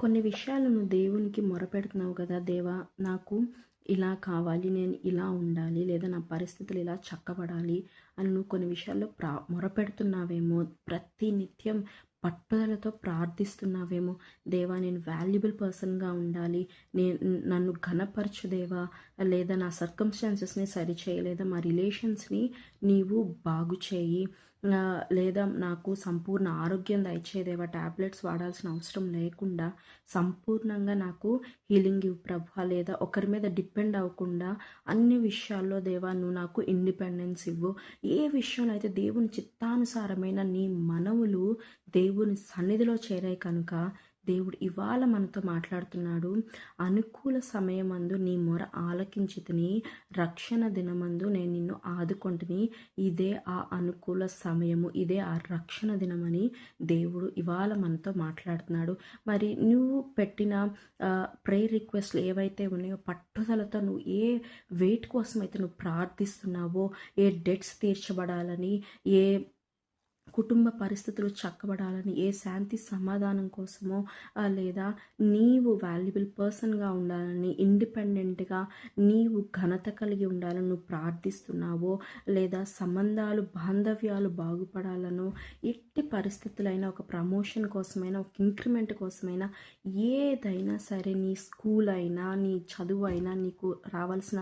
కొన్ని విషయాలు నువ్వు దేవునికి మొరపెడుతున్నావు కదా! దేవా నాకు ఇలా కావాలి, నేను ఇలా ఉండాలి, లేదా నా పరిస్థితులు ఇలా చక్కబడాలి అని నువ్వు కొన్ని విషయాల్లో మొరపెడుతున్నావేమో. ప్రతి నిత్యం పట్టుదలతో ప్రార్థిస్తున్నావేమో. దేవా నేను వాల్యుబుల్ పర్సన్‌గా ఉండాలి. నన్ను ఘనపరచు దేవా. లేదా నా సర్కమ్‌స్టాన్సెస్‌ని సరిచేయి. లేదా మా రిలేషన్స్‌ని నీవు బాగు చేయి. లేదా నాకు సంపూర్ణ ఆరోగ్యం దయచేయి దేవా. టాబ్లెట్స్ వాడాల్సిన అవసరం లేకుండా సంపూర్ణంగా నాకు హీలింగ్ ఇవ్వు ప్రభువా. లేదా ఒకరి మీద డిపెండ్ అవ్వకుండా అన్ని విషయాల్లో దేవా నువ్వు నాకు ఇండిపెండెన్స్ ఇవ్వు. ఏ విషయంలో అయితే దేవుని చిత్తానుసారమైన నీ మనవులు దేవుని సన్నిధిలో చేరాయి కనుక దేవుడు ఇవాళ మనతో మాట్లాడుతున్నాడు. అనుకూల సమయమందు నీ మొర ఆలకించితిని, రక్షణ దినమందు నేను నిన్ను ఆదుకొంటిని. ఇదే ఆ అనుకూల సమయము, ఇదే ఆ రక్షణ దినమని దేవుడు ఇవాళ మనతో మాట్లాడుతున్నాడు. మరి నువ్వు పెట్టిన ప్రేయర్ రిక్వెస్ట్లు ఏవైతే ఉన్నాయో పట్టుదలతో నువ్వు ఏ వెయిట్ కోసం అయితే నువ్వు ప్రార్థిస్తున్నావో, ఏ డెట్స్ తీర్చబడాలని, ఏ కుటుంబ పరిస్థితులు చక్కబడాలని, ఏ శాంతి సమాధానం కోసమో లేదా నీవు వాల్యుబుల్ పర్సన్గా ఉండాలని, ఇండిపెండెంట్గా నీవు ఘనత కలిగి ఉండాలని నువ్వు ప్రార్థిస్తున్నావో, లేదా సంబంధాలు బాంధవ్యాలు బాగుపడాలనో, ఎట్టి పరిస్థితులైనా ఒక ప్రమోషన్ కోసమైనా, ఒక ఇంక్రిమెంట్ కోసమైనా, ఏదైనా సరే నీ స్కూల్ అయినా, నీ చదువు అయినా, నీకు రావాల్సిన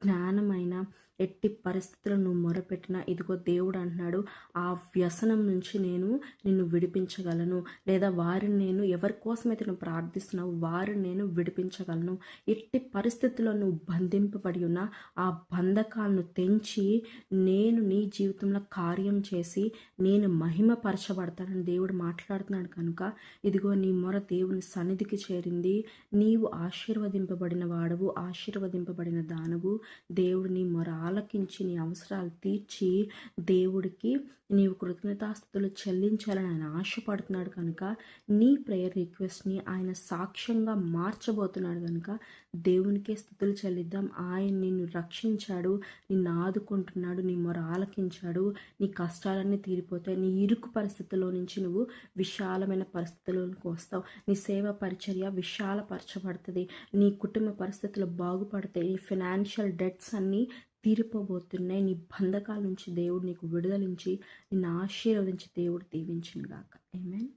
జ్ఞానమైనా, ఎట్టి పరిస్థితుల్లో నువ్వు మొరపెట్టినా ఇదిగో దేవుడు అంటున్నాడు, ఆ వ్యసనం నుంచి నేను నిన్ను విడిపించగలను. లేదా వారిని నేను ఎవరి కోసమైతే నువ్వు ప్రార్థిస్తున్నావు వారిని నేను విడిపించగలను. ఎట్టి పరిస్థితుల్లో నువ్వు బంధింపబడి ఉన్న ఆ బంధకాలను తెంచి నేను నీ జీవితంలో కార్యం చేసి నేను మహిమపరచబడతానని దేవుడు మాట్లాడుతున్నాడు కనుక ఇదిగో నీ మొర దేవుని సన్నిధికి చేరింది. నీవు ఆశీర్వదింపబడిన వాడవు, ఆశీర్వదింపబడిన దానవు. దేవుడు నీ మొర ఆలకించి నీ అవసరాలు తీర్చి దేవుడికి నీవు కృతజ్ఞతాస్తుతులు చెల్లించాలని ఆయన ఆశపడుతున్నాడు కనుక నీ ప్రేయర్ రిక్వెస్ట్ని ఆయన సాక్ష్యంగా మార్చబోతున్నాడు కనుక దేవునికే స్తుతులు చెల్లిద్దాం. ఆయన నిన్ను రక్షించాడు, నిన్ను ఆదుకుంటున్నాడు, నీ మొర ఆలకించాడు. నీ కష్టాలన్నీ తీరిపోతాయి. నీ ఇరుకు పరిస్థితుల్లో నుంచి నువ్వు విశాలమైన పరిస్థితుల్లోకి వస్తావు. నీ సేవ పరిచర్య విశాలపరచబడుతుంది. నీ కుటుంబ పరిస్థితులు బాగుపడతాయి. నీ ఫైనాన్షియల్ డెట్స్ అన్నీ తీరిపోబోతున్నాయి. నీ బంధకాల నుంచి దేవుడు నీకు విడుదలించి నిన్ను ఆశీర్వదించి దేవుడు దీవించును గాక. ఆమేన్.